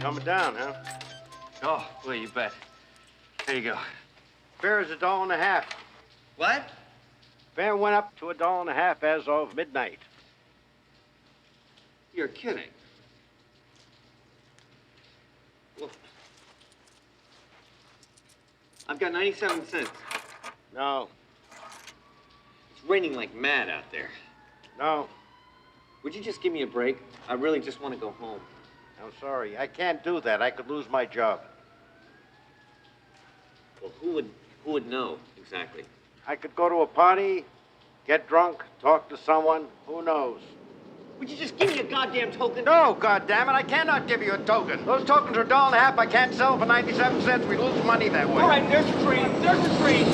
Coming down, huh? Oh, well, you bet. There you go. Fare is $1.50. What? Fare went up to $1.50 as of midnight. You're kidding. Well, I've got 97 cents. No. It's raining like mad out there. No. Would you just give me a break? I really just want to go home. I'm sorry. I can't do that. I could lose my job. Well, who would know exactly? I could go to a party, get drunk, talk to someone. Who knows? Would you just give me a goddamn token? No, goddammit, I cannot give you a token. Those tokens are $1.50. I can't sell for 97 cents. We lose money that way. All right, there's a train. There's a train.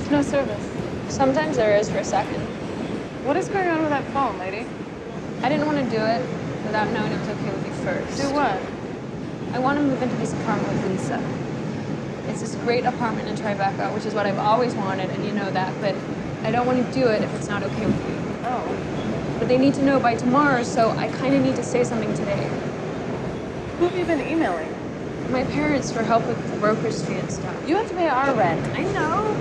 No service. Sometimes there is for a second. What is going on with that phone, lady? I didn't want to do it without knowing it was okay with you first. Do what? I want to move into this apartment with Lisa. It's this great apartment in Tribeca, which is what I've always wanted, and you know that, but I don't want to do it if it's not okay with you. Oh. But they need to know by tomorrow, so I kind of need to say something today. Who have you been emailing? My parents for help with the broker's fee and stuff. You have to pay our rent. I know.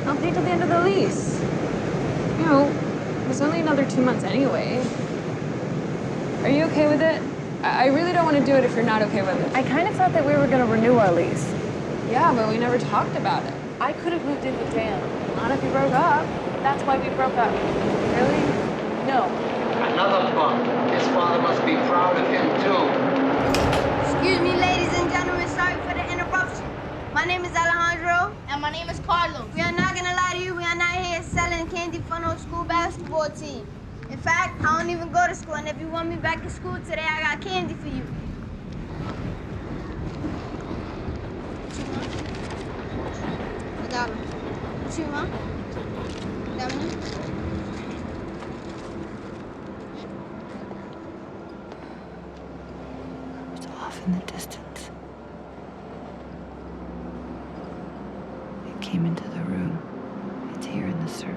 I'll pay till the end of the lease. You know, it's only another 2 months anyway. Are you okay with it? I really don't want to do it if you're not okay with it. I kind of thought that we were going to renew our lease. Yeah, but we never talked about it. I could have moved in with Dan. Not if you broke up. That's why we broke up. Really? No. Another bump. His father must be proud of him, too. Excuse me, ladies and gentlemen. Sorry for the interruption. My name is Alejandro. And my name is Carlos. We are not gonna lie to you. We are not here selling candy for no school basketball team. In fact, I don't even go to school. And if you want me back to school today, I got candy for you. I got them. What you want? That one? It's off in the distance. It came into the room. It's here in the circle.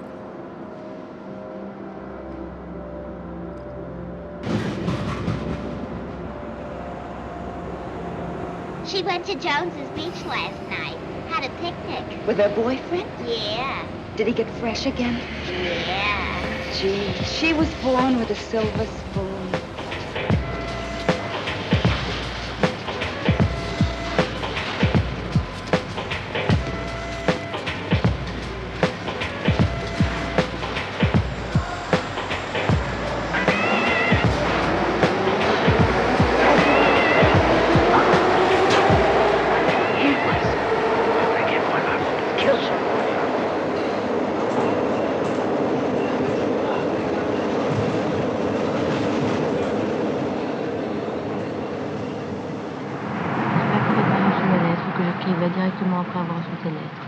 She went to Jones's Beach last night. Had a picnic. With her boyfriend? Yeah. Did he get fresh again? Yeah. Gee, she was born with a silver spoon. Directement après avoir reçu tes lettres.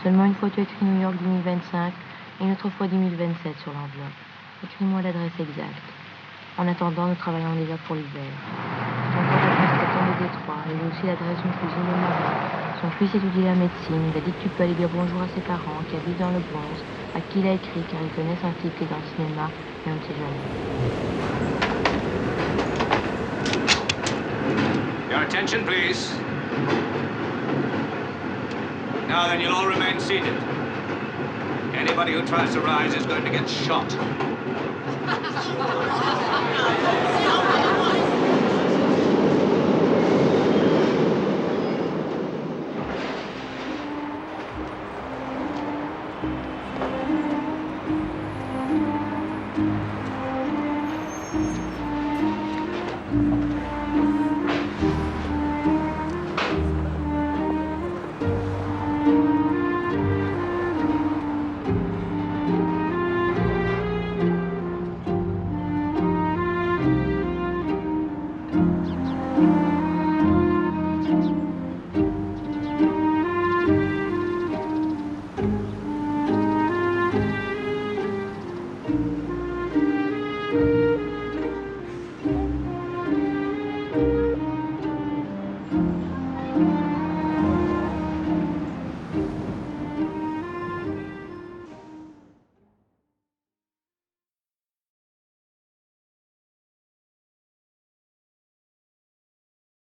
Seulement une fois tu écris New York 2025 et une autre fois 2027 sur l'enveloppe. Écris-moi l'adresse exacte. En attendant, nous travaillons déjà pour l'hiver. Ton père est constatant de Détroit. Il a aussi l'adresse d'une cousine de Marie. Son fils étudie la médecine. Il a dit que tu peux aller dire bonjour à ses parents qui habitent dans le Bronx, à qui il a écrit car ils connaissent un type qui est dans le cinéma et on ne sait jamais. Your attention, please. Now then, you'll all remain seated. Anybody who tries to rise is going to get shot.